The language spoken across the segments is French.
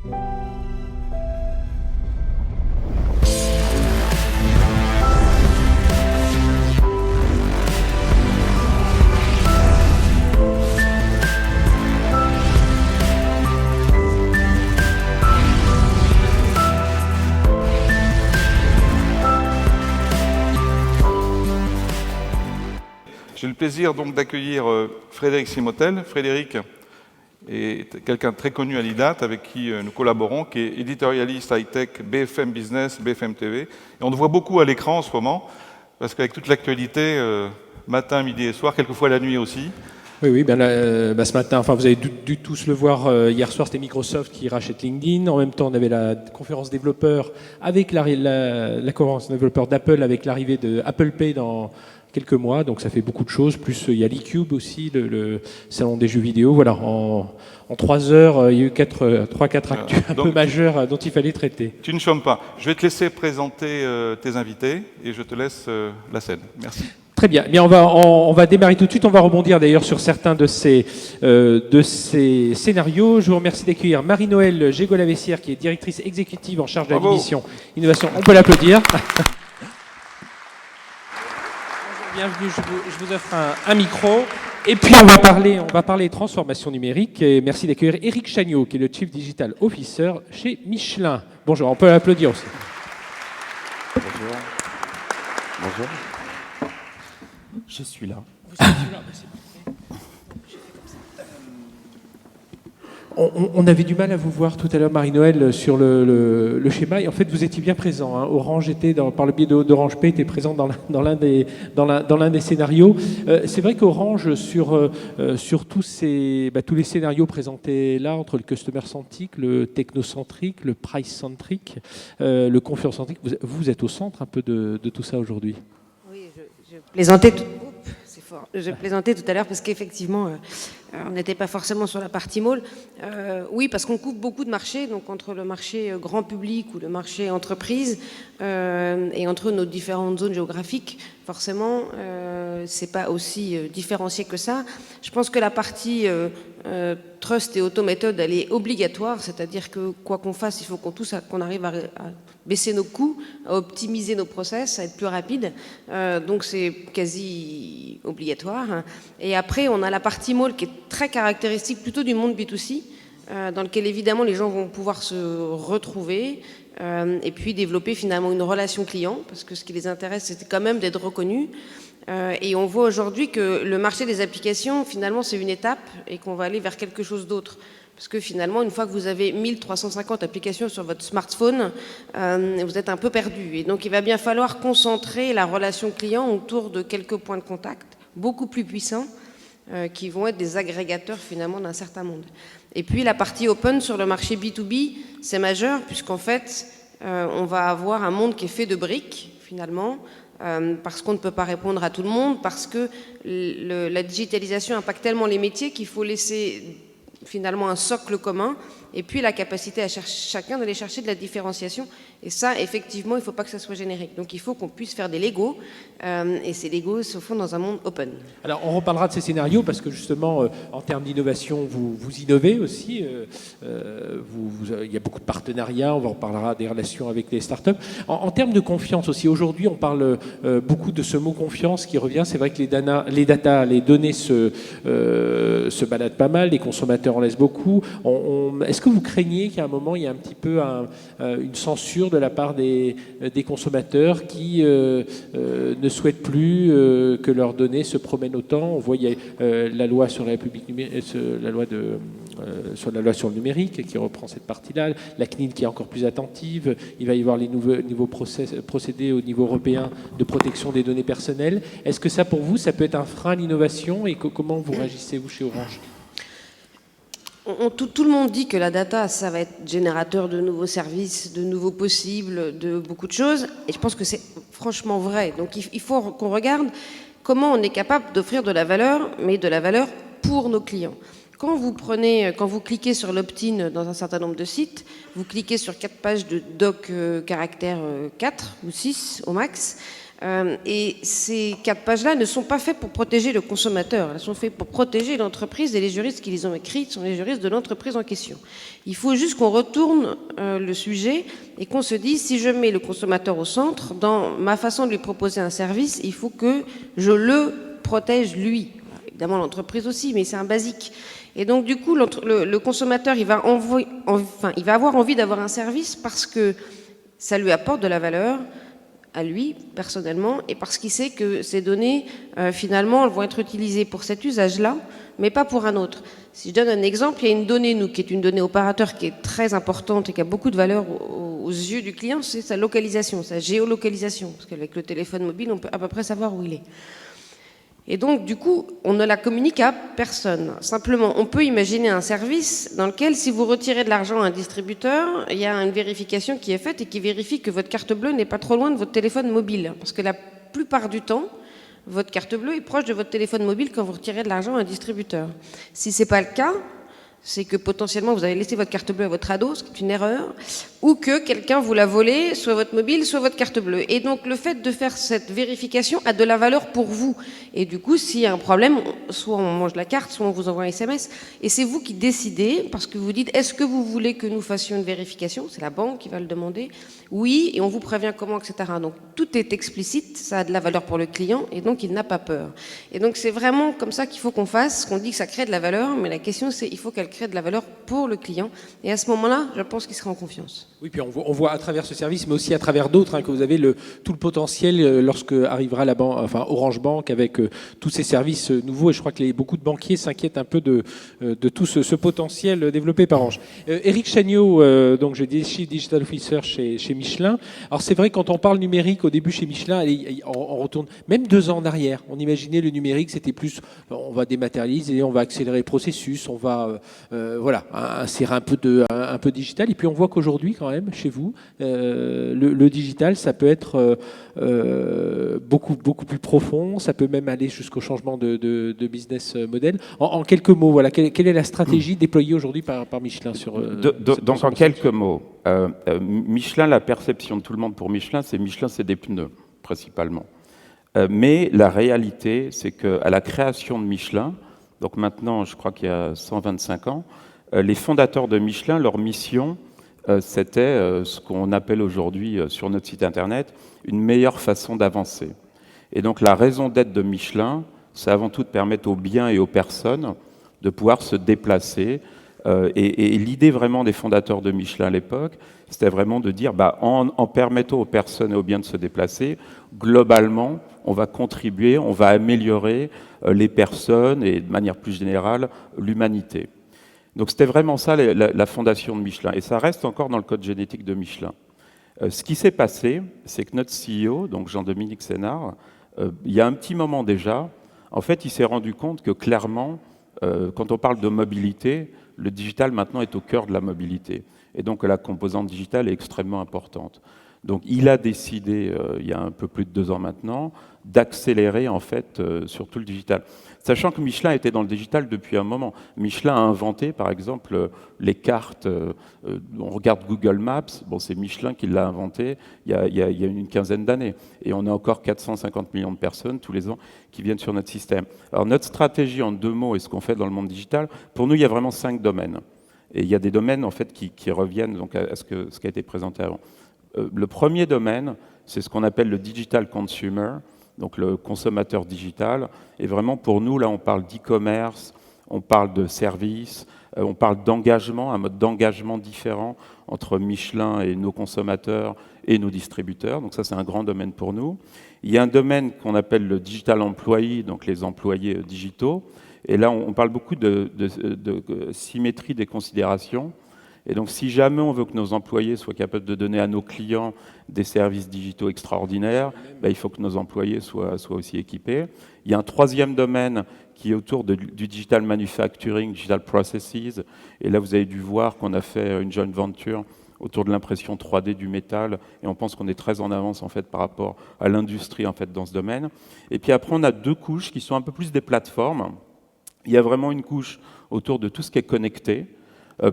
J'ai le plaisir donc d'accueillir Frédéric Simotel. Frédéric est quelqu'un de très connu à l'IDAT avec qui nous collaborons, qui est éditorialiste high-tech BFM Business, BFM TV. Et on le voit beaucoup à l'écran en ce moment, parce qu'avec toute l'actualité, matin, midi et soir, quelquefois la nuit aussi. Oui, ce matin, enfin, vous avez dû tous le voir, hier soir, c'était Microsoft qui rachète LinkedIn. En même temps, on avait la conférence développeur avec la conférence développeur d'Apple avec l'arrivée de Apple Pay dans quelques mois, donc ça fait beaucoup de choses. Plus il y a l'eCube aussi, le salon des jeux vidéo. Voilà, en 3 heures, il y a eu 3-4 actus un peu majeures dont il fallait traiter. Tu ne chômes pas. Je vais te laisser présenter tes invités et je te laisse la scène. Merci. Très bien. Bien, on va démarrer tout de suite. On va rebondir d'ailleurs sur certains de ces scénarios. Je vous remercie d'accueillir Marie-Noëlle Gégola-Vessière, qui est directrice exécutive en charge de la mission innovation. On peut l'applaudir. Bienvenue, je vous offre un micro. Et puis on va parler transformation numérique. Et merci d'accueillir Éric Chagnot, qui est le Chief Digital Officer chez Michelin. Bonjour, on peut l'applaudir aussi. Bonjour. Bonjour. Je suis là. Vous êtes là, c'est parfait. On avait du mal à vous voir tout à l'heure, Marie-Noëlle, sur le schéma. Et en fait, vous étiez bien présent. Hein. Orange était, par le biais d'Orange Pay, était présent dans l'un des scénarios. C'est vrai qu'Orange, sur tous les scénarios présentés là, entre le customer-centric, le technocentrique, le price-centric, le confiance-centric, vous êtes au centre un peu de tout ça aujourd'hui. Oui, je plaisantais tout. C'est fort. Je plaisantais tout à l'heure parce qu'effectivement, on n'était pas forcément sur la partie mall. Oui, parce qu'on couvre beaucoup de marchés, donc entre le marché grand public ou le marché entreprise et entre nos différentes zones géographiques, forcément, c'est pas aussi différencié que ça. Je pense que la partie trust et autométhode, elle est obligatoire, c'est-à-dire que quoi qu'on fasse, il faut qu'on arrive à baisser nos coûts, à optimiser nos process, à être plus rapide. Donc c'est quasi obligatoire. Et après, on a la partie mall qui est très caractéristique plutôt du monde B2C, dans lequel évidemment les gens vont pouvoir se retrouver et puis développer finalement une relation client, parce que ce qui les intéresse, c'est quand même d'être reconnus. Et on voit aujourd'hui que le marché des applications, finalement, c'est une étape et qu'on va aller vers quelque chose d'autre. Parce que finalement, une fois que vous avez 1350 applications sur votre smartphone, vous êtes un peu perdu. Et donc, il va bien falloir concentrer la relation client autour de quelques points de contact beaucoup plus puissants qui vont être des agrégateurs finalement d'un certain monde. Et puis, la partie open sur le marché B2B, c'est majeur puisqu'en fait, on va avoir un monde qui est fait de briques, finalement, parce qu'on ne peut pas répondre à tout le monde, parce que la digitalisation impacte tellement les métiers qu'il faut laisser finalement un socle commun et puis la capacité à chacun d'aller chercher de la différenciation. Et ça, effectivement, il ne faut pas que ça soit générique. Donc il faut qu'on puisse faire des Legos et ces Legos se font dans un monde open. Alors on reparlera de ces scénarios parce que justement, en termes d'innovation, vous innovez aussi. Il y a beaucoup de partenariats, on reparlera des relations avec les startups. En termes de confiance aussi, aujourd'hui, on parle beaucoup de ce mot confiance qui revient. C'est vrai que les données se baladent pas mal, les consommateurs en laissent beaucoup. Est-ce que vous craignez qu'à un moment, il y ait un petit peu une censure de la part des consommateurs qui ne souhaitent plus que leurs données se promènent autant? On voit il y a la loi sur la République sur la loi sur le numérique qui reprend cette partie-là, la CNIL qui est encore plus attentive, il va y avoir les nouveaux procédés au niveau européen de protection des données personnelles. Est-ce que ça, pour vous, ça peut être un frein à l'innovation et comment vous réagissez, vous, chez Orange? Tout le monde dit que la data, ça va être générateur de nouveaux services, de nouveaux possibles, de beaucoup de choses. Et je pense que c'est franchement vrai. Donc il faut qu'on regarde comment on est capable d'offrir de la valeur, mais de la valeur pour nos clients. Quand vous cliquez sur l'opt-in dans un certain nombre de sites, vous cliquez sur 4 pages de doc caractère 4 ou 6 au max, Et ces 4 pages-là ne sont pas faites pour protéger le consommateur, elles sont faites pour protéger l'entreprise, et les juristes qui les ont écrites sont les juristes de l'entreprise en question. Il faut juste qu'on retourne le sujet et qu'on se dise, si je mets le consommateur au centre, dans ma façon de lui proposer un service, il faut que je le protège lui. Évidemment l'entreprise aussi, mais c'est un basique. Et donc du coup, le consommateur, il va avoir envie d'avoir un service parce que ça lui apporte de la valeur à lui, personnellement, et parce qu'il sait que ces données, finalement, elles vont être utilisées pour cet usage-là, mais pas pour un autre. Si je donne un exemple, il y a une donnée, qui est une donnée opérateur qui est très importante et qui a beaucoup de valeur aux yeux du client, c'est sa localisation, sa géolocalisation, parce qu'avec le téléphone mobile, on peut à peu près savoir où il est. Et donc, du coup, on ne la communique à personne. Simplement, on peut imaginer un service dans lequel, si vous retirez de l'argent à un distributeur, il y a une vérification qui est faite et qui vérifie que votre carte bleue n'est pas trop loin de votre téléphone mobile. Parce que la plupart du temps, votre carte bleue est proche de votre téléphone mobile quand vous retirez de l'argent à un distributeur. Si ce n'est pas le cas, c'est que potentiellement vous avez laissé votre carte bleue à votre ado, ce qui est une erreur, ou que quelqu'un vous l'a volé, soit votre mobile, soit votre carte bleue. Et donc le fait de faire cette vérification a de la valeur pour vous. Et du coup, s'il y a un problème, soit on mange la carte, soit on vous envoie un SMS. Et c'est vous qui décidez, parce que vous dites, est-ce que vous voulez que nous fassions une vérification? C'est la banque qui va le demander. Oui, et on vous prévient comment, etc. Donc tout est explicite, ça a de la valeur pour le client, et donc il n'a pas peur. Et donc c'est vraiment comme ça qu'il faut qu'on fasse, qu'on dit que ça crée de la valeur, mais la question c'est, il faut qu'elle crée de la valeur pour le client. Et à ce moment-là, je pense qu'il sera en confiance. Oui, puis on voit à travers ce service, mais aussi à travers d'autres, que vous avez tout le potentiel lorsque arrivera Orange Bank avec tous ces services nouveaux. Et je crois que beaucoup de banquiers s'inquiètent un peu de tout ce potentiel développé par Orange. Éric Chagnot, donc je dis Chief Digital Officer chez Michelin. Alors c'est vrai, quand on parle numérique au début chez Michelin, on retourne même 2 ans en arrière. On imaginait le numérique, c'était plus, on va dématérialiser, on va accélérer le processus, on va insérer un peu digital. Et puis on voit qu'aujourd'hui, quand même, chez vous, le digital, ça peut être beaucoup plus profond, ça peut même aller jusqu'au changement de business model. En quelques mots, voilà, quelle est la stratégie déployée aujourd'hui par Michelin sur donc en quelques mots, Michelin, la perception de tout le monde pour Michelin, c'est des pneus, principalement. Mais la réalité, c'est qu'à la création de Michelin, donc maintenant, je crois qu'il y a 125 ans, les fondateurs de Michelin, leur mission, c'était ce qu'on appelle aujourd'hui sur notre site internet une meilleure façon d'avancer. Et donc la raison d'être de Michelin, c'est avant tout de permettre aux biens et aux personnes de pouvoir se déplacer. Et l'idée vraiment des fondateurs de Michelin à l'époque, c'était vraiment de dire, en permettant aux personnes et aux biens de se déplacer, globalement, on va contribuer, on va améliorer les personnes et de manière plus générale, l'humanité. Donc c'était vraiment ça la fondation de Michelin. Et ça reste encore dans le code génétique de Michelin. Ce qui s'est passé, c'est que notre CEO, donc Jean-Dominique Sénard, il y a un petit moment déjà, en fait, il s'est rendu compte que clairement, quand on parle de mobilité, le digital maintenant est au cœur de la mobilité. Et donc la composante digitale est extrêmement importante. Donc il a décidé, il y a un peu plus de 2 ans maintenant, d'accélérer en fait sur tout le digital. Sachant que Michelin était dans le digital depuis un moment. Michelin a inventé par exemple les cartes, on regarde Google Maps, bon, c'est Michelin qui l'a inventé il y a une quinzaine d'années. Et on a encore 450 millions de personnes tous les ans qui viennent sur notre système. Alors notre stratégie en 2 mots et ce qu'on fait dans le monde digital, pour nous il y a vraiment 5 domaines. Et il y a des domaines en fait qui reviennent donc à ce qui a été présenté avant. Le premier domaine, c'est ce qu'on appelle le digital consumer, donc le consommateur digital. Et vraiment pour nous, là on parle d'e-commerce, on parle de services, on parle d'engagement, un mode d'engagement différent entre Michelin et nos consommateurs et nos distributeurs. Donc ça c'est un grand domaine pour nous. Il y a un domaine qu'on appelle le digital employee, donc les employés digitaux. Et là on parle beaucoup de symétrie des considérations. Et donc, si jamais on veut que nos employés soient capables de donner à nos clients des services digitaux extraordinaires, il faut que nos employés soient aussi équipés. Il y a un troisième domaine qui est autour du digital manufacturing, digital processes. Et là, vous avez dû voir qu'on a fait une joint venture autour de l'impression 3D du métal. Et on pense qu'on est très en avance en fait par rapport à l'industrie en fait dans ce domaine. Et puis après, on a 2 couches qui sont un peu plus des plateformes. Il y a vraiment une couche autour de tout ce qui est connecté.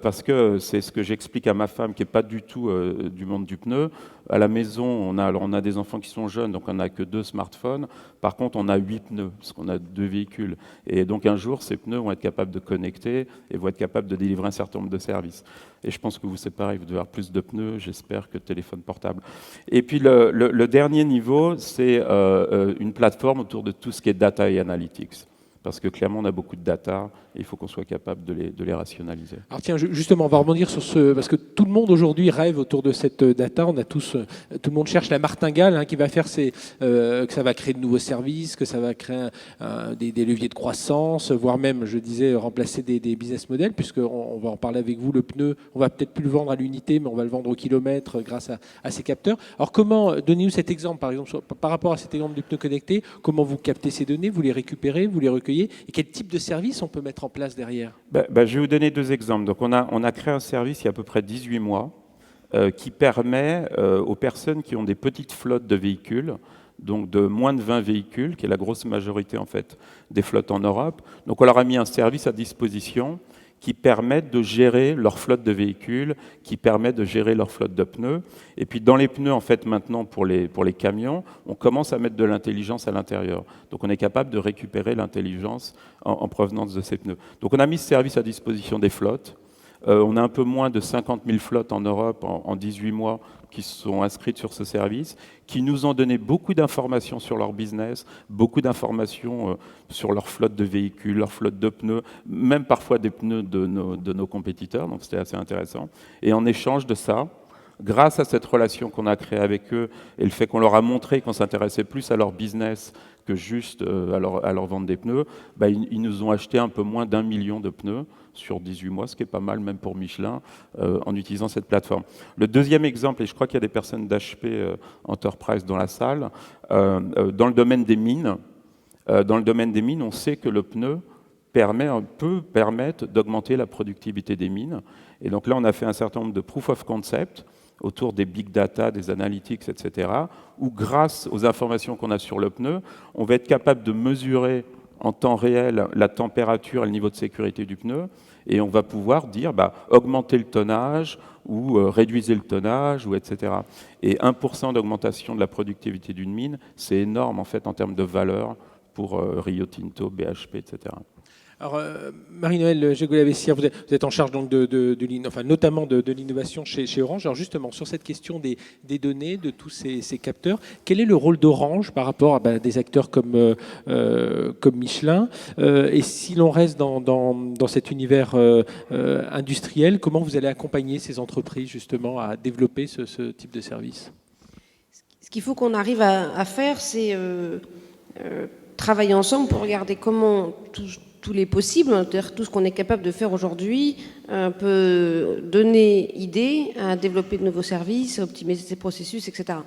parce que c'est ce que j'explique à ma femme qui n'est pas du tout du monde du pneu. À la maison, on a des enfants qui sont jeunes, donc on n'a que 2 smartphones. Par contre, on a 8 pneus, parce qu'on a 2 véhicules. Et donc un jour, ces pneus vont être capables de connecter et vont être capables de délivrer un certain nombre de services. Et je pense que vous, c'est pareil, vous devez avoir plus de pneus, j'espère, que de téléphones portables. Et puis le dernier niveau, c'est une plateforme autour de tout ce qui est data et analytics. Parce que clairement, on a beaucoup de data et il faut qu'on soit capable de les rationaliser. Alors tiens, justement, on va rebondir sur ce, parce que tout le monde aujourd'hui rêve autour de cette data. On a tous, tout le monde cherche la martingale qui va faire que ça va créer de nouveaux services, que ça va créer des leviers de croissance, voire même, je disais, remplacer des business models, puisqu'on va en parler avec vous. Le pneu, on va peut-être plus le vendre à l'unité, mais on va le vendre au kilomètre grâce à ces capteurs. Alors comment, donnez-nous cet exemple, par exemple, par rapport à cet exemple du pneu connecté, comment vous captez ces données, vous les récupérez, vous les recueillez, et quel type de service on peut mettre en place derrière? Je vais vous donner 2 exemples. Donc on a créé un service il y a à peu près 18 mois qui permet aux personnes qui ont des petites flottes de véhicules, donc de moins de 20 véhicules, qui est la grosse majorité en fait des flottes en Europe. Donc on leur a mis un service à disposition qui permettent de gérer leur flotte de véhicules, qui permettent de gérer leur flotte de pneus. Et puis dans les pneus, en fait, maintenant, pour les camions, on commence à mettre de l'intelligence à l'intérieur. Donc on est capable de récupérer l'intelligence en provenance de ces pneus. Donc on a mis ce service à disposition des flottes. On a un peu moins de 50 000 flottes en Europe en 18 mois qui sont inscrites sur ce service, qui nous ont donné beaucoup d'informations sur leur business, beaucoup d'informations sur leur flotte de véhicules, leur flotte de pneus, même parfois des pneus de nos compétiteurs, donc c'était assez intéressant. Et en échange de ça, grâce à cette relation qu'on a créée avec eux et le fait qu'on leur a montré qu'on s'intéressait plus à leur business que juste à leur vendre des pneus, ils nous ont acheté un peu moins d'1 million de pneus sur 18 mois, ce qui est pas mal même pour Michelin, en utilisant cette plateforme. Le deuxième exemple, et je crois qu'il y a des personnes d'HP Enterprise dans la salle, dans le domaine des mines, on sait que le pneu peut permettre d'augmenter la productivité des mines. Et donc là, on a fait un certain nombre de proof of concept autour des big data, des analytics, etc., où grâce aux informations qu'on a sur le pneu, on va être capable de mesurer en temps réel la température et le niveau de sécurité du pneu, et on va pouvoir dire augmenter le tonnage ou réduisez le tonnage, ou etc. Et 1% d'augmentation de la productivité d'une mine, c'est énorme en fait en termes de valeur pour Rio Tinto, BHP, etc. Alors, Marie-Noëlle Jégoulet-Bessière, vous êtes en charge donc notamment de l'innovation chez Orange. Alors justement, sur cette question des données, de tous ces capteurs, quel est le rôle d'Orange par rapport à des acteurs comme Michelin? Et si l'on reste dans cet univers industriel, comment vous allez accompagner ces entreprises justement à développer ce type de service? Ce qu'il faut qu'on arrive à faire, c'est travailler ensemble pour regarder comment tous les possibles, c'est-à-dire tout ce qu'on est capable de faire aujourd'hui, peut donner idée à développer de nouveaux services, à optimiser ses processus, etc.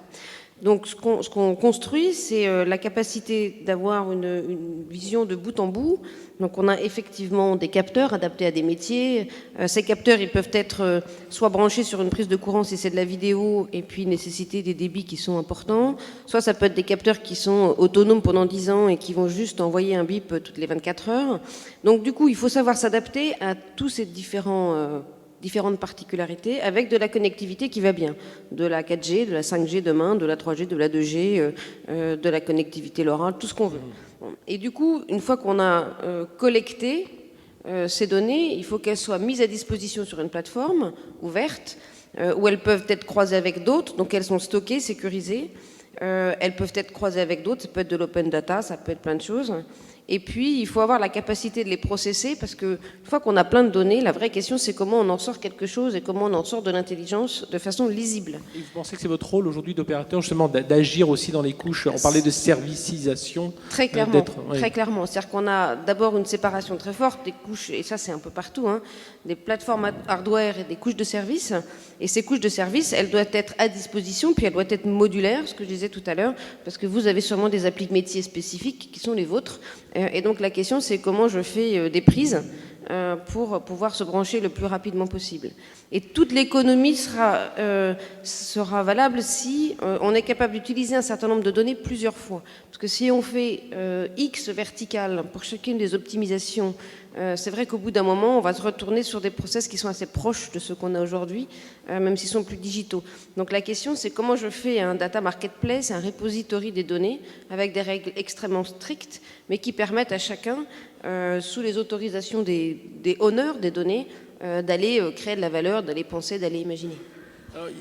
Donc ce qu'on construit, c'est la capacité d'avoir une vision de bout en bout. Donc on a effectivement des capteurs adaptés à des métiers. Ces capteurs, ils peuvent être soit branchés sur une prise de courant si c'est de la vidéo et puis nécessiter des débits qui sont importants, soit ça peut être des capteurs qui sont autonomes pendant 10 ans et qui vont juste envoyer un bip toutes les 24 heures. Donc du coup, il faut savoir s'adapter à tous ces différentes particularités avec de la connectivité qui va bien, de la 4G, de la 5G demain, de la 3G, de la 2G, de la connectivité LoRa, tout ce qu'on veut. Et du coup, une fois qu'on a collecté ces données, il faut qu'elles soient mises à disposition sur une plateforme ouverte où elles peuvent être croisées avec d'autres, donc elles sont stockées, sécurisées. Elles peuvent être croisées avec d'autres, ça peut être de l'open data, ça peut être plein de choses. Et puis, il faut avoir la capacité de les processer parce qu'une fois qu'on a plein de données, la vraie question, c'est comment on en sort quelque chose et comment on en sort de l'intelligence de façon lisible. Et vous pensez que c'est votre rôle aujourd'hui d'opérateur, justement, d'agir aussi dans les couches? On parlait de servicisation. Très clairement. Très clairement. C'est-à-dire qu'on a d'abord une séparation très forte des couches, et ça, c'est un peu partout, des plateformes hardware et des couches de services. Et ces couches de services, elles doivent être à disposition, puis elles doivent être modulaires, ce que je disais tout à l'heure, parce que vous avez sûrement des applis métiers spécifiques qui sont les vôtres. Et donc la question, c'est comment je fais des prises pour pouvoir se brancher le plus rapidement possible. Et toute l'économie sera valable si on est capable d'utiliser un certain nombre de données plusieurs fois. Parce que si on fait X vertical pour chacune des optimisations c'est vrai qu'au bout d'un moment, on va se retourner sur des process qui sont assez proches de ceux qu'on a aujourd'hui, même s'ils sont plus digitaux. Donc la question, c'est comment je fais un data marketplace, un repository des données, avec des règles extrêmement strictes, mais qui permettent à chacun, sous les autorisations des owners des données, d'aller créer de la valeur, d'aller penser, d'aller imaginer.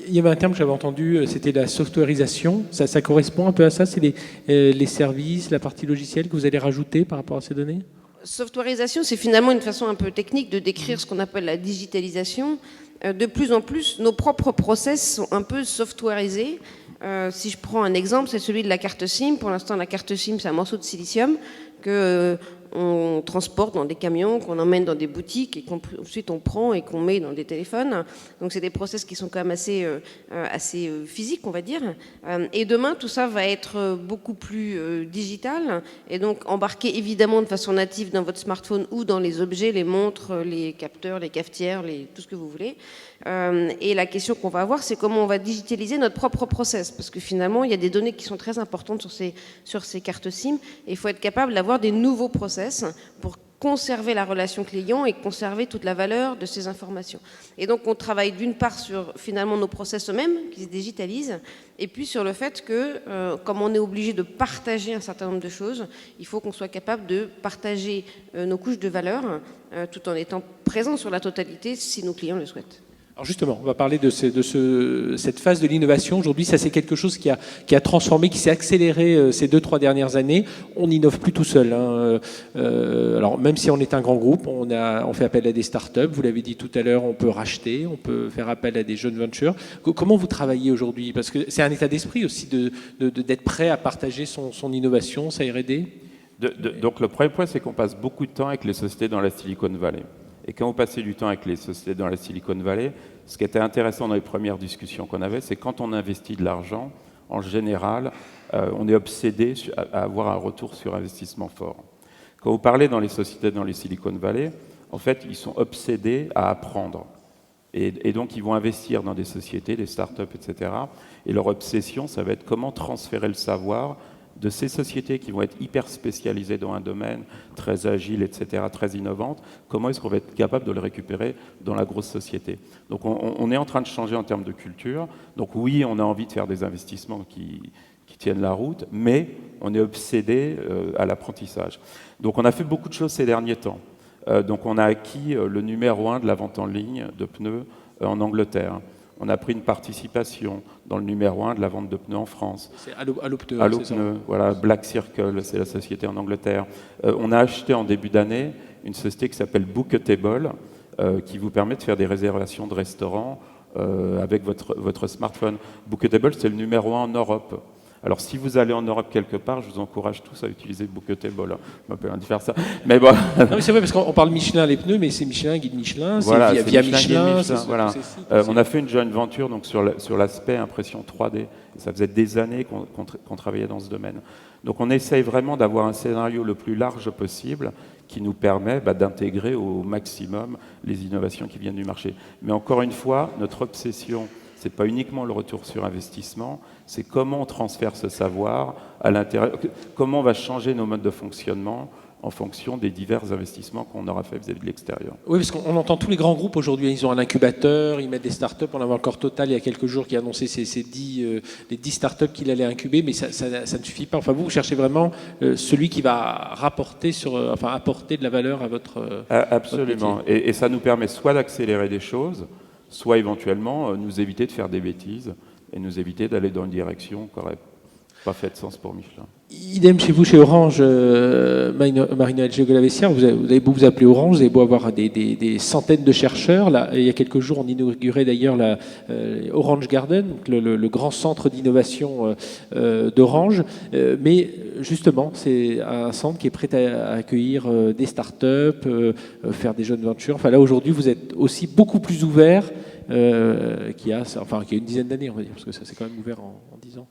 Il y avait un terme que j'avais entendu, c'était la softwareisation. Ça correspond un peu à ça? C'est les services, la partie logicielle que vous allez rajouter par rapport à ces données? Softwareisation, c'est finalement une façon un peu technique de décrire ce qu'on appelle la digitalisation. De plus en plus, nos propres process sont un peu softwareisés. Si je prends un exemple, c'est celui de la carte SIM. Pour l'instant, la carte SIM, c'est un morceau de silicium que on transporte dans des camions, qu'on emmène dans des boutiques et qu'ensuite on prend et qu'on met dans des téléphones. Donc c'est des process qui sont quand même assez physiques, on va dire. Et demain, tout ça va être beaucoup plus digital et donc embarqué évidemment de façon native dans votre smartphone ou dans les objets, les montres, les capteurs, les cafetières, tout ce que vous voulez. Et la question qu'on va avoir, c'est comment on va digitaliser notre propre process, parce que finalement, il y a des données qui sont très importantes sur ces cartes SIM, et il faut être capable d'avoir des nouveaux process pour conserver la relation client et conserver toute la valeur de ces informations. Et donc, on travaille d'une part sur finalement nos process eux-mêmes qui se digitalisent, et puis sur le fait que, comme on est obligé de partager un certain nombre de choses, il faut qu'on soit capable de partager nos couches de valeur tout en étant présent sur la totalité si nos clients le souhaitent. Alors justement, on va parler de cette phase de l'innovation. Aujourd'hui, ça c'est quelque chose qui a transformé, qui s'est accéléré ces 2-3 dernières années. On n'innove plus tout seul. Alors même si on est un grand groupe, on fait appel à des startups. Vous l'avez dit tout à l'heure, on peut racheter, on peut faire appel à des joint ventures. Comment vous travaillez aujourd'hui? Parce que c'est un état d'esprit aussi d'être prêt à partager son innovation, sa R&D. Donc le premier point, c'est qu'on passe beaucoup de temps avec les sociétés dans la Silicon Valley. Et quand vous passez du temps avec les sociétés dans la Silicon Valley, ce qui était intéressant dans les premières discussions qu'on avait, c'est quand on investit de l'argent, en général, on est obsédé à avoir un retour sur investissement fort. Quand vous parlez dans les sociétés dans les Silicon Valley, en fait, ils sont obsédés à apprendre. Et donc, ils vont investir dans des sociétés, des startups, etc. Et leur obsession, ça va être comment transférer le savoir de ces sociétés qui vont être hyper spécialisées dans un domaine, très agile, etc., très innovante, comment est-ce qu'on va être capable de le récupérer dans la grosse société? Donc on est en train de changer en termes de culture. Donc oui, on a envie de faire des investissements qui tiennent la route, mais on est obsédé à l'apprentissage. Donc on a fait beaucoup de choses ces derniers temps. Donc on a acquis le numéro 1 de la vente en ligne de pneus en Angleterre. On a pris une participation dans le numéro 1 de la vente de pneus en France. C'est Allopneu. Allopneu, voilà, Black Circle, c'est la société en Angleterre. On a acheté en début d'année une société qui s'appelle Bookatable, qui vous permet de faire des réservations de restaurants avec votre smartphone. Bookatable, c'est le numéro 1 en Europe. Alors, si vous allez en Europe quelque part, je vous encourage tous à utiliser Bookatable. Je m'appelle de faire ça. Mais bon. Non, mais c'est vrai, parce qu'on parle Michelin, les pneus, mais c'est Michelin, guide Michelin, voilà, c'est via Michelin. Voilà. On a fait une joint venture donc, sur l'aspect impression 3D. Ça faisait des années qu'on travaillait dans ce domaine. Donc, on essaye vraiment d'avoir un scénario le plus large possible qui nous permet d'intégrer au maximum les innovations qui viennent du marché. Mais encore une fois, notre obsession, ce n'est pas uniquement le retour sur investissement, c'est comment on transfère ce savoir à l'intérieur, comment on va changer nos modes de fonctionnement en fonction des divers investissements qu'on aura fait vis-à-vis de l'extérieur. Oui, parce qu'on entend tous les grands groupes aujourd'hui, ils ont un incubateur, ils mettent des startups. On avait encore Total il y a quelques jours qui a annoncé les 10 startups qu'il allait incuber, mais ça ne suffit pas. Enfin, vous cherchez vraiment celui qui va apporter de la valeur à votre Absolument. Votre métier. Et ça nous permet soit d'accélérer des choses, soit éventuellement nous éviter de faire des bêtises et nous éviter d'aller dans une direction qui n'aurait pas fait de sens pour Michelin. Idem chez vous, chez Orange, Marina Elgeo-Galavessière, vous avez beau vous appeler Orange, vous avez beau avoir des centaines de chercheurs. Là, il y a quelques jours, on inaugurait d'ailleurs Orange Garden, donc le grand centre d'innovation d'Orange. Mais justement, c'est un centre qui est prêt à accueillir des startups, faire des jeunes ventures. Enfin, là, aujourd'hui, vous êtes aussi beaucoup plus ouvert qu'il y a une dizaine d'années, on va dire, parce que ça s'est quand même ouvert en 10 ans.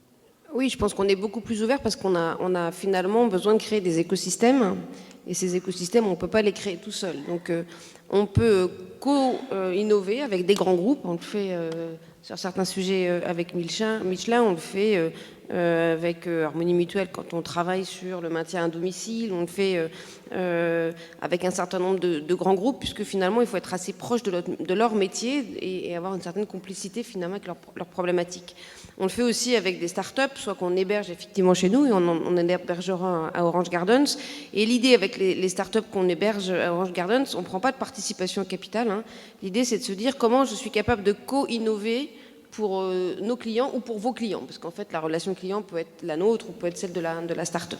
Oui, je pense qu'on est beaucoup plus ouvert parce qu'on a finalement besoin de créer des écosystèmes. Et ces écosystèmes, on ne peut pas les créer tout seul. Donc, on peut co-innover avec des grands groupes. On le fait sur certains sujets avec Michelin, on le fait avec Harmonie Mutuelle quand on travaille sur le maintien à domicile, on le fait avec un certain nombre de grands groupes, puisque finalement il faut être assez proche de leur métier et avoir une certaine complicité finalement avec leurs problématiques. On le fait aussi avec des startups, soit qu'on héberge effectivement chez nous, et on en hébergera à Orange Gardens. Et l'idée avec les startups qu'on héberge à Orange Gardens, on ne prend pas de participation capitale. Hein. L'idée, c'est de se dire comment je suis capable de co-innover pour nos clients ou pour vos clients, parce qu'en fait la relation client peut être la nôtre ou peut être celle de la start-up.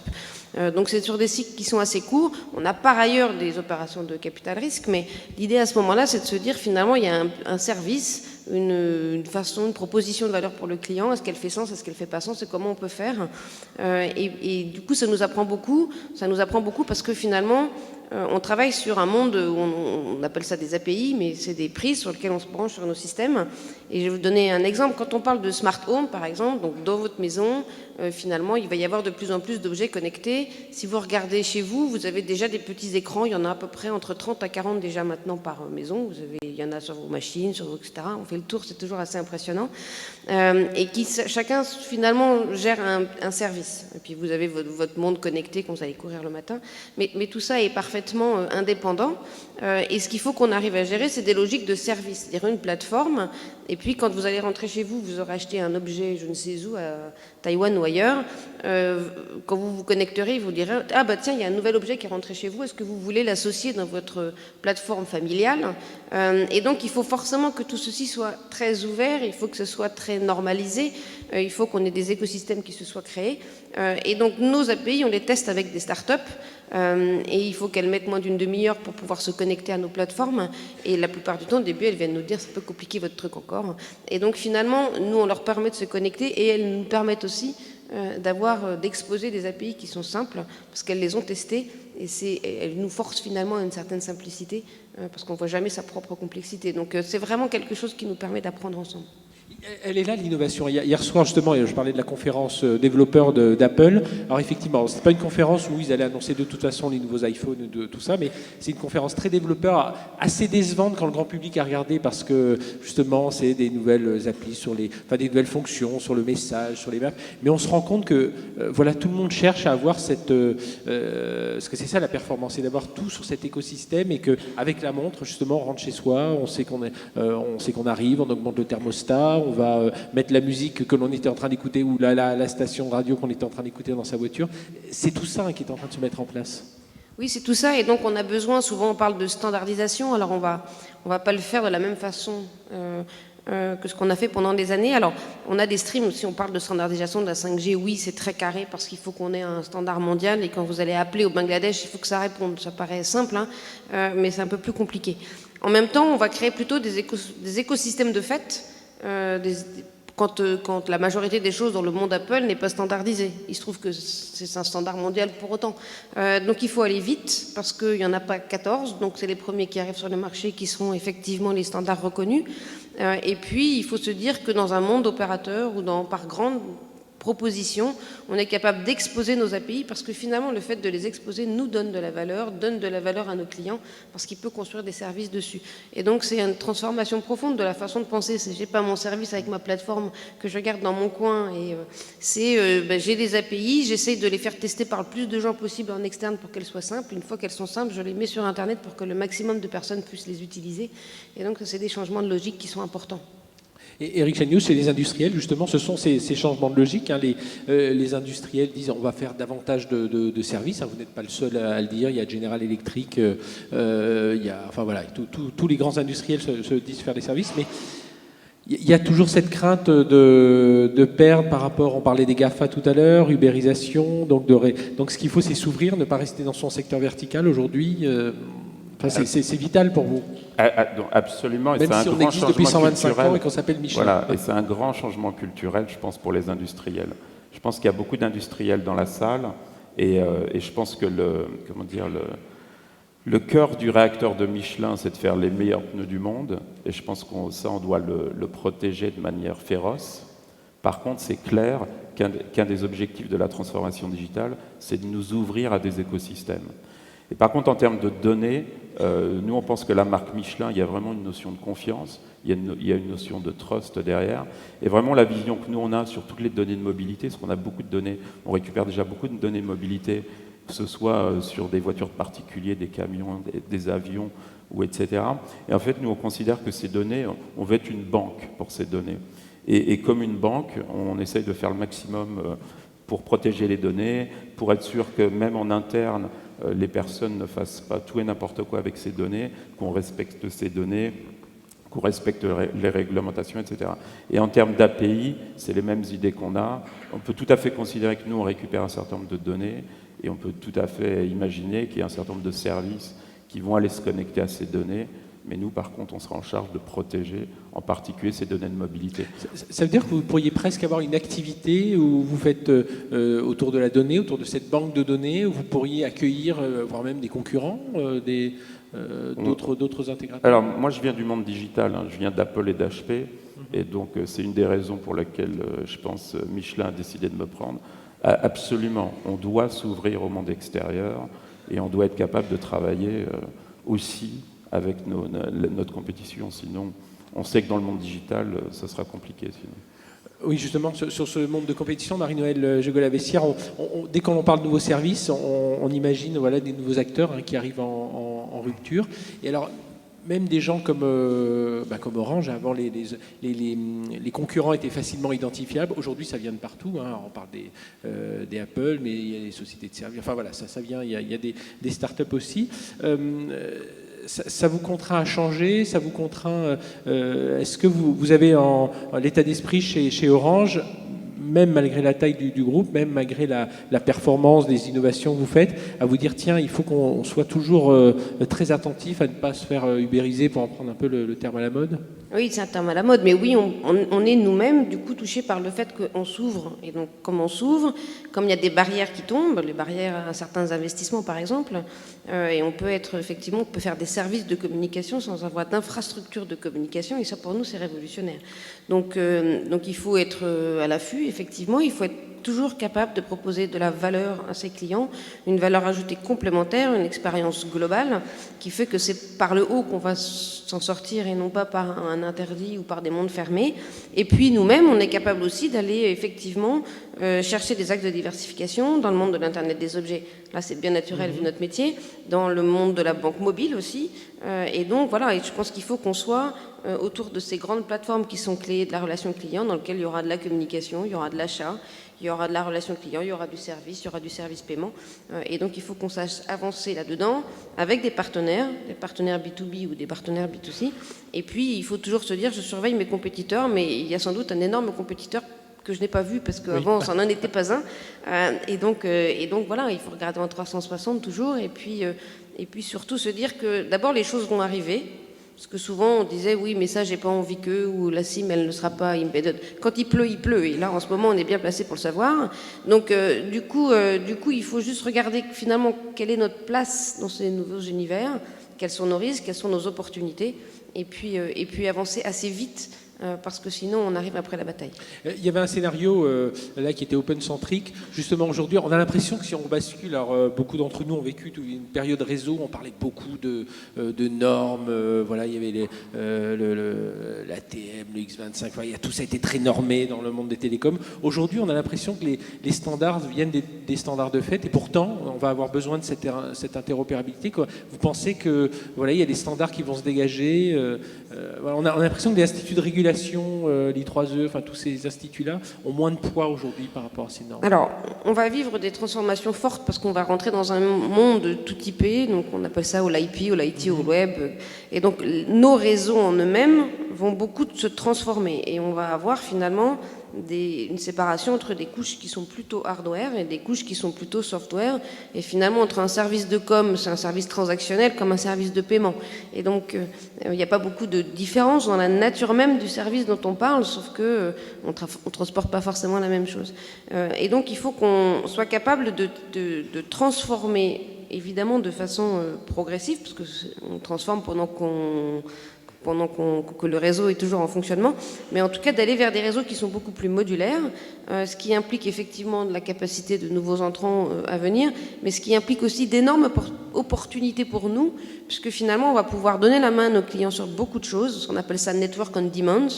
Donc c'est sur des cycles qui sont assez courts. On a par ailleurs des opérations de capital risque, mais l'idée à ce moment-là, c'est de se dire finalement il y a un service, une façon, une proposition de valeur pour le client. Est-ce qu'elle fait sens, est-ce qu'elle fait pas sens, et comment on peut faire. Et du coup ça nous apprend beaucoup parce que finalement on travaille sur un monde où on appelle ça des API, mais c'est des prises sur lesquelles on se branche sur nos systèmes. Et je vais vous donner un exemple. Quand on parle de smart home, par exemple, donc dans votre maison, finalement, il va y avoir de plus en plus d'objets connectés. Si vous regardez chez vous, vous avez déjà des petits écrans. Il y en a à peu près entre 30 à 40 déjà maintenant par maison. Il y en a sur vos machines, sur vos, etc. On fait le tour, c'est toujours assez impressionnant. Et qui chacun, finalement, gère un service. Et puis vous avez votre monde connecté quand vous allez courir le matin. Mais tout ça est parfaitement indépendant. Et ce qu'il faut qu'on arrive à gérer, c'est des logiques de service. C'est-à-dire une plateforme. Et puis, quand vous allez rentrer chez vous, vous aurez acheté un objet, je ne sais où, à Taïwan ou ailleurs. Quand vous vous connecterez, vous direz « Ah bah tiens, il y a un nouvel objet qui est rentré chez vous. Est-ce que vous voulez l'associer dans votre plateforme familiale ?» Et donc, il faut forcément que tout ceci soit très ouvert. Il faut que ce soit très normalisé. Il faut qu'on ait des écosystèmes qui se soient créés. Et donc, nos API, on les teste avec des startups. Et il faut qu'elles mettent moins d'une demi-heure pour pouvoir se connecter à nos plateformes. Et la plupart du temps, au début, elles viennent nous dire c'est un peu compliqué votre truc encore. Et donc finalement, nous, on leur permet de se connecter et elles nous permettent aussi d'exposer des API qui sont simples parce qu'elles les ont testées et elles nous forcent finalement à une certaine simplicité parce qu'on ne voit jamais sa propre complexité. Donc c'est vraiment quelque chose qui nous permet d'apprendre ensemble. Elle est là l'innovation. Hier soir justement, je parlais de la conférence développeurs d'Apple. Alors effectivement, c'est pas une conférence où ils allaient annoncer de toute façon les nouveaux iPhones, de tout ça, mais c'est une conférence très développeur, assez décevante quand le grand public a regardé parce que justement c'est des nouvelles applis des nouvelles fonctions sur le message, sur les maps. Mais on se rend compte que voilà, tout le monde cherche à avoir parce que c'est ça la performance, c'est d'avoir tout sur cet écosystème et que avec la montre justement on rentre chez soi, on sait qu'on arrive, on augmente le thermostat. On va mettre la musique que l'on était en train d'écouter ou la station radio qu'on était en train d'écouter dans sa voiture. C'est tout ça qui est en train de se mettre en place. Oui, c'est tout ça. Et donc, on a besoin, souvent on parle de standardisation. Alors, on va pas le faire de la même façon que ce qu'on a fait pendant des années. Alors, on a des streams, si on parle de standardisation de la 5G, oui, c'est très carré parce qu'il faut qu'on ait un standard mondial. Et quand vous allez appeler au Bangladesh, il faut que ça réponde. Ça paraît simple, hein, mais c'est un peu plus compliqué. En même temps, on va créer plutôt des écosystèmes de fait. Quand la majorité des choses dans le monde Apple n'est pas standardisée. Il se trouve que c'est un standard mondial pour autant. Donc il faut aller vite parce qu'il n'y en a pas 14, donc c'est les premiers qui arrivent sur le marché qui seront effectivement les standards reconnus. Et puis il faut se dire que dans un monde opérateur ou par grande proposition, on est capable d'exposer nos API parce que finalement le fait de les exposer nous donne de la valeur à nos clients parce qu'il peut construire des services dessus. Et donc c'est une transformation profonde de la façon de penser. J'ai pas mon service avec ma plateforme que je garde dans mon coin et j'ai des API, j'essaye de les faire tester par le plus de gens possible en externe pour qu'elles soient simples. Une fois qu'elles sont simples, je les mets sur Internet pour que le maximum de personnes puissent les utiliser. Et donc c'est des changements de logique qui sont importants. Et Eric Chagnouz, c'est les industriels, justement, ce sont ces changements de logique. Hein, les industriels disent on va faire davantage de services. Hein, vous n'êtes pas le seul à le dire. Il y a General Electric, tous les grands industriels se disent faire des services. Mais il y a toujours cette crainte de perdre par rapport, on parlait des GAFA tout à l'heure, ubérisation. Donc ce qu'il faut, c'est s'ouvrir, ne pas rester dans son secteur vertical aujourd'hui. C'est vital pour vous. Absolument. Et même si on existe depuis 125 ans et qu'on s'appelle Michelin. Voilà, et c'est un grand changement culturel, je pense, pour les industriels. Je pense qu'il y a beaucoup d'industriels dans la salle, et je pense que le cœur du réacteur de Michelin, c'est de faire les meilleurs pneus du monde, et je pense on doit le protéger de manière féroce. Par contre, c'est clair qu'un des objectifs de la transformation digitale, c'est de nous ouvrir à des écosystèmes. Et par contre, en termes de données, nous, on pense que la marque Michelin, il y a vraiment une notion de confiance. il y a une notion de trust derrière. Et vraiment, la vision que nous, on a sur toutes les données de mobilité, parce qu'on a beaucoup de données, on récupère déjà beaucoup de données de mobilité, que ce soit sur des voitures de particuliers, des camions, des avions, ou etc. Et en fait, nous, on considère que ces données, on veut être une banque pour ces données. Et comme une banque, on essaye de faire le maximum pour protéger les données, pour être sûr que même en interne, les personnes ne fassent pas tout et n'importe quoi avec ces données, qu'on respecte ces données, qu'on respecte les réglementations, etc. Et en termes d'API, c'est les mêmes idées qu'on a. On peut tout à fait considérer que nous, on récupère un certain nombre de données, et on peut tout à fait imaginer qu'il y a un certain nombre de services qui vont aller se connecter à ces données. Mais nous, par contre, on sera en charge de protéger, en particulier, ces données de mobilité. Ça veut dire que vous pourriez presque avoir une activité où vous faites autour de la donnée, autour de cette banque de données, où vous pourriez accueillir, voire même des concurrents, d'autres intégrateurs. Alors, moi, je viens du monde digital, hein, je viens d'Apple et d'HP, et donc c'est une des raisons pour lesquelles, je pense, Michelin a décidé de me prendre. Absolument, on doit s'ouvrir au monde extérieur, et on doit être capable de travailler aussi avec notre compétition, sinon on sait que dans le monde digital, ça sera compliqué. Sinon. Oui, justement, sur ce monde de compétition, Marie-Noëlle Jegol-Avessière, dès qu'on parle de nouveaux services, on imagine voilà, des nouveaux acteurs qui arrivent en rupture. Et alors, même des gens comme Orange, avant les concurrents étaient facilement identifiables. Aujourd'hui, ça vient de partout. Hein. On parle des Apple, mais il y a des sociétés de services. Enfin voilà, ça vient. Il y a des startups aussi. Ça vous contraint à changer, ça vous contraint. Est-ce que vous avez en l'état d'esprit chez Orange, même malgré la taille du groupe, même malgré la performance des innovations que vous faites, à vous dire tiens, il faut qu'on soit toujours très attentif à ne pas se faire ubériser, pour en prendre un peu le terme à la mode? Oui, c'est un terme à la mode, mais oui, on est nous-mêmes du coup touchés par le fait qu'on s'ouvre. Et donc, comme on s'ouvre, comme il y a des barrières qui tombent, les barrières à certains investissements par exemple, et on peut faire des services de communication sans avoir d'infrastructure de communication, et ça pour nous c'est révolutionnaire. Donc il faut être à l'affût, effectivement, il faut être toujours capable de proposer de la valeur à ses clients, une valeur ajoutée complémentaire, une expérience globale qui fait que c'est par le haut qu'on va s'en sortir et non pas par un interdit ou par des mondes fermés. Et puis nous-mêmes, on est capable aussi d'aller effectivement chercher des axes de diversification dans le monde de l'Internet des objets. Là, c'est bien naturel vu notre métier, dans le monde de la banque mobile aussi. Et donc voilà, et je pense qu'il faut qu'on soit autour de ces grandes plateformes qui sont clés de la relation client, dans lesquelles il y aura de la communication, il y aura de l'achat, il y aura de la relation client, il y aura du service, il y aura du service paiement. Et donc, il faut qu'on sache avancer là-dedans avec des partenaires B2B ou des partenaires B2C. Et puis, il faut toujours se dire, je surveille mes compétiteurs, mais il y a sans doute un énorme compétiteur que je n'ai pas vu parce qu'avant, ça n'en était pas un. Et donc, voilà, il faut regarder en 360 toujours. Et puis surtout se dire que d'abord, les choses vont arriver. Parce que souvent, on disait, oui, mais ça, j'ai pas envie que, ou la SIM, elle ne sera pas embedded. Quand il pleut. Et là, en ce moment, on est bien placé pour le savoir. Donc, du coup, il faut juste regarder finalement quelle est notre place dans ces nouveaux univers, quels sont nos risques, quelles sont nos opportunités, et puis avancer assez vite. Parce que sinon, on arrive après la bataille. Il y avait un scénario là qui était open-centrique. Justement, aujourd'hui, on a l'impression que si on bascule, alors beaucoup d'entre nous ont vécu une période réseau, on parlait beaucoup de normes. Voilà, il y avait l'ATM, le X25, voilà, tout ça a été très normé dans le monde des télécoms. Aujourd'hui, on a l'impression que les standards viennent des standards de fait, et pourtant, on va avoir besoin de cette interopérabilité. Quoi. Vous pensez que voilà, il y a des standards qui vont se dégager voilà, on a l'impression que les instituts de régulation, l'I3E, enfin tous ces instituts-là, ont moins de poids aujourd'hui par rapport à ces normes. Alors, on va vivre des transformations fortes parce qu'on va rentrer dans un monde tout typé, donc on appelle ça au l'IP, au l'IT, au web, et donc nos réseaux en eux-mêmes vont beaucoup se transformer, et on va avoir finalement une séparation entre des couches qui sont plutôt hardware et des couches qui sont plutôt software, et finalement entre un service de com, c'est un service transactionnel, comme un service de paiement. Et donc il n'y a pas beaucoup de différence dans la nature même du service dont on parle, sauf que on transporte pas forcément la même chose. Et donc il faut qu'on soit capable de transformer, évidemment de façon progressive, parce qu'on transforme pendant que le réseau est toujours en fonctionnement, mais en tout cas d'aller vers des réseaux qui sont beaucoup plus modulaires, ce qui implique effectivement de la capacité de nouveaux entrants à venir, mais ce qui implique aussi d'énormes opportunités pour nous, puisque finalement, on va pouvoir donner la main à nos clients sur beaucoup de choses, on appelle ça network on demand.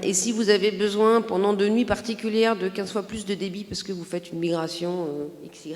Et si vous avez besoin, pendant de nuits particulières, de 15 fois plus de débit parce que vous faites une migration XY,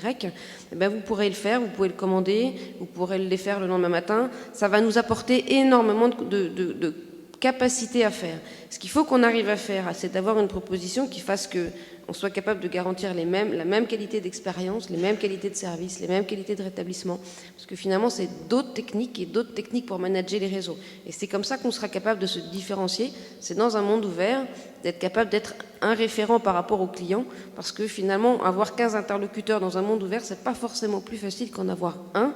eh ben vous pourrez le faire, vous pouvez le commander, vous pourrez le défaire le lendemain matin. Ça va nous apporter énormément de capacité à faire. Ce qu'il faut qu'on arrive à faire, c'est d'avoir une proposition qui fasse qu'on soit capable de garantir la même qualité d'expérience, les mêmes qualités de service, les mêmes qualités de rétablissement. Parce que finalement, c'est d'autres techniques pour manager les réseaux. Et c'est comme ça qu'on sera capable de se différencier. C'est dans un monde ouvert, d'être capable d'être un référent par rapport aux clients. Parce que finalement, avoir 15 interlocuteurs dans un monde ouvert, c'est pas forcément plus facile qu'en avoir un.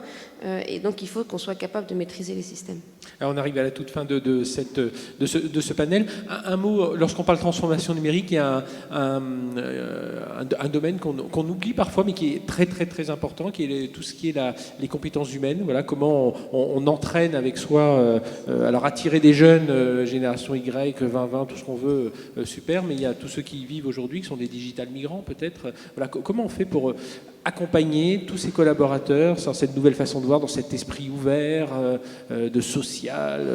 Et donc, il faut qu'on soit capable de maîtriser les systèmes. Alors on arrive à la toute fin de ce panel. Un mot, lorsqu'on parle transformation numérique, il y a un domaine qu'on oublie parfois, mais qui est très très très important, qui est tout ce qui est les compétences humaines. Voilà, comment on entraîne avec soi. Alors attirer des jeunes, génération Y, 2020, tout ce qu'on veut, super, mais il y a tous ceux qui y vivent aujourd'hui, qui sont des digital migrants peut-être. Voilà, comment on fait pour accompagner tous ces collaborateurs dans cette nouvelle façon de voir, dans cet esprit ouvert, de social,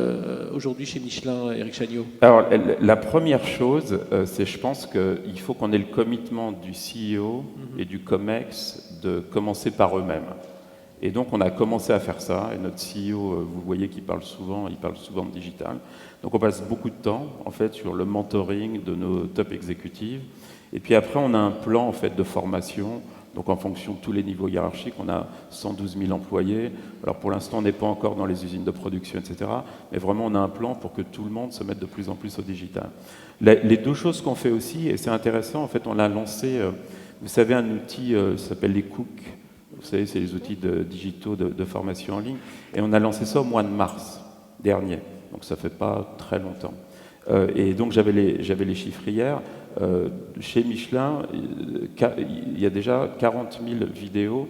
aujourd'hui chez Michelin, Éric Chagnaud? Alors, la première chose, c'est je pense qu'il faut qu'on ait le commitment du CEO et du COMEX de commencer par eux-mêmes. Et donc, on a commencé à faire ça. Et notre CEO, vous voyez qu'il parle souvent de digital. Donc, on passe beaucoup de temps, en fait, sur le mentoring de nos top exécutives. Et puis après, on a un plan, en fait, de formation. Donc en fonction de tous les niveaux hiérarchiques, on a 112 000 employés. Alors pour l'instant, on n'est pas encore dans les usines de production, etc. Mais vraiment, on a un plan pour que tout le monde se mette de plus en plus au digital. Les deux choses qu'on fait aussi, et c'est intéressant, en fait, on a lancé, vous savez, un outil, ça s'appelle les Cook. Vous savez, c'est les outils digitaux de formation en ligne. Et on a lancé ça au mois de mars dernier. Donc ça fait pas très longtemps. Et donc j'avais les chiffres hier. Chez Michelin, il y a déjà 40 000 vidéos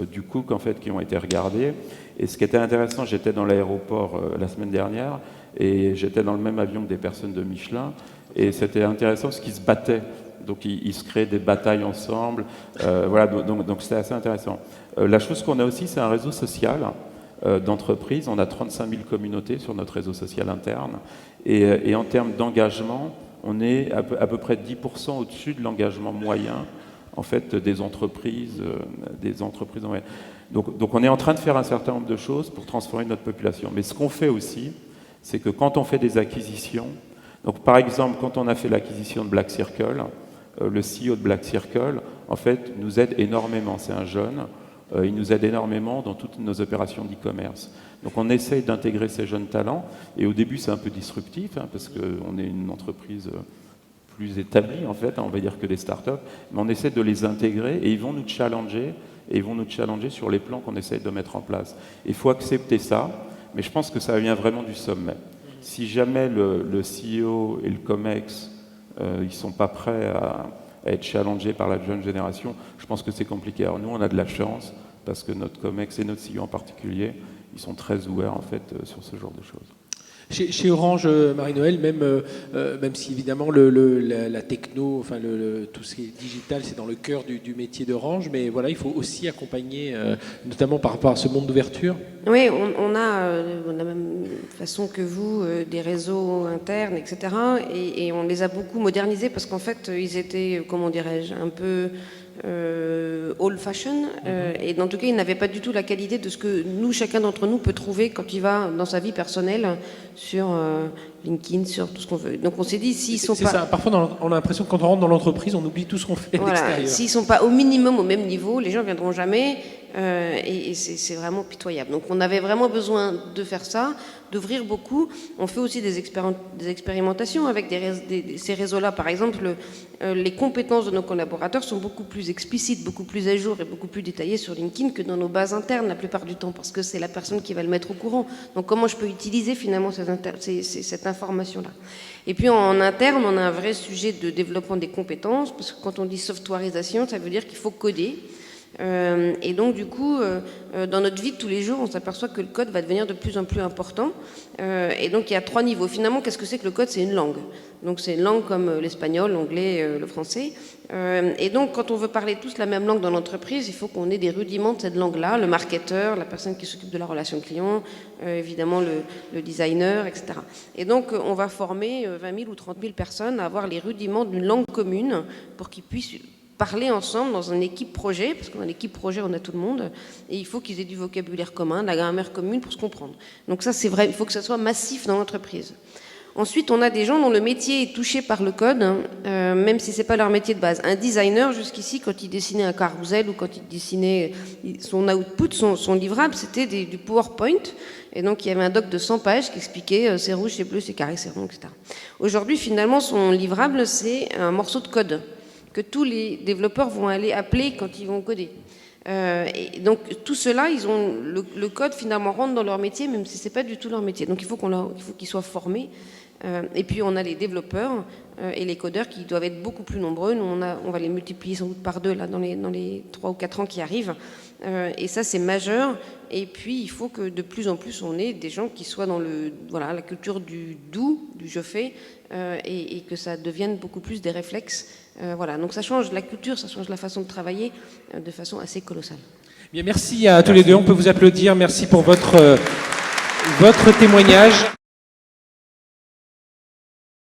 du Cook en fait, qui ont été regardées. Et ce qui était intéressant, j'étais dans l'aéroport la semaine dernière et j'étais dans le même avion que des personnes de Michelin. Et c'était intéressant parce qu'ils se battaient. Donc ils se créaient des batailles ensemble. Voilà, donc c'était assez intéressant. La chose qu'on a aussi, c'est un réseau social d'entreprises. On a 35 000 communautés sur notre réseau social interne. Et en termes d'engagement, on est à peu près 10% au-dessus de l'engagement moyen en fait, des entreprises en moyenne. Donc on est en train de faire un certain nombre de choses pour transformer notre population. Mais ce qu'on fait aussi, c'est que quand on fait des acquisitions, donc par exemple quand on a fait l'acquisition de Black Circle, le CEO de Black Circle, en fait, nous aide énormément. C'est un jeune. Il nous aide énormément dans toutes nos opérations d'e-commerce. Donc on essaye d'intégrer ces jeunes talents, et au début c'est un peu disruptif, parce qu'on est une entreprise plus établie en fait, on va dire que des startups, mais on essaie de les intégrer et ils vont nous challenger, sur les plans qu'on essaye de mettre en place. Il faut accepter ça, mais je pense que ça vient vraiment du sommet. Si jamais le CEO et le COMEX, ils ne sont pas prêts à être challengés par la jeune génération, je pense que c'est compliqué. Alors nous, on a de la chance, parce que notre COMEX et notre CEO en particulier, ils sont très ouverts en fait sur ce genre de choses. Chez Orange, Marie-Noël, même si évidemment la techno, enfin tout ce qui est digital, c'est dans le cœur du métier d'Orange, mais voilà, il faut aussi accompagner, notamment par rapport à ce monde d'ouverture. Oui, on a de la même façon que vous des réseaux internes, etc. Et on les a beaucoup modernisés parce qu'en fait, ils étaient, comment dirais-je, un peu old fashion, et en tout cas, ils n'avaient pas du tout la qualité de ce que chacun d'entre nous peut trouver quand il va dans sa vie personnelle sur LinkedIn, sur tout ce qu'on veut. Donc on s'est dit, s'ils sont pas... C'est ça, parfois on a l'impression que quand on rentre dans l'entreprise, on oublie tout ce qu'on fait à l'extérieur. S'ils sont pas au minimum au même niveau, les gens viendront jamais, et c'est vraiment pitoyable. Donc on avait vraiment besoin de faire ça, d'ouvrir beaucoup. On fait aussi des expérimentations avec ces réseaux-là. Par exemple, les compétences de nos collaborateurs sont beaucoup plus explicites, beaucoup plus à jour et beaucoup plus détaillées sur LinkedIn que dans nos bases internes la plupart du temps, parce que c'est la personne qui va le mettre au courant. Donc comment je peux utiliser finalement cette information-là. Et puis en interne, on a un vrai sujet de développement des compétences, parce que quand on dit softwareisation, ça veut dire qu'il faut coder. Et donc du coup, dans notre vie de tous les jours, on s'aperçoit que le code va devenir de plus en plus important. Et donc il y a 3 niveaux. Finalement, qu'est-ce que c'est que le code? C'est une langue. Donc c'est une langue comme l'espagnol, l'anglais, le français. Et donc quand on veut parler tous la même langue dans l'entreprise, il faut qu'on ait des rudiments de cette langue-là, le marketeur, la personne qui s'occupe de la relation client, évidemment le designer, etc. Et donc on va former 20 000 ou 30 000 personnes à avoir les rudiments d'une langue commune pour qu'ils puissent parler ensemble dans une équipe projet, parce qu'en équipe projet, on a tout le monde, et il faut qu'ils aient du vocabulaire commun, de la grammaire commune pour se comprendre. Donc ça, c'est vrai, il faut que ça soit massif dans l'entreprise. Ensuite, on a des gens dont le métier est touché par le code, même si c'est pas leur métier de base. Un designer, jusqu'ici, quand il dessinait un carrousel ou quand il dessinait son output, son livrable, c'était du PowerPoint. Et donc, il y avait un doc de 100 pages qui expliquait c'est rouge, c'est bleu, c'est carré, c'est rond, etc. Aujourd'hui, finalement, son livrable, c'est un morceau de code que tous les développeurs vont aller appeler quand ils vont coder. Et donc tout cela, ils ont le code finalement rentre dans leur métier, même si c'est pas du tout leur métier. Donc il faut qu'ils soient formés. Et puis on a les développeurs et les codeurs qui doivent être beaucoup plus nombreux. Nous, on va les multiplier sans doute par 2 là dans les 3 ou 4 ans qui arrivent. Et ça c'est majeur. Et puis il faut que de plus en plus on ait des gens qui soient dans la culture du doux, du je fais, et que ça devienne beaucoup plus des réflexes. Voilà, donc ça change la culture, ça change la façon de travailler de façon assez colossale. Bien, merci à tous les deux, on peut vous applaudir, merci pour votre témoignage.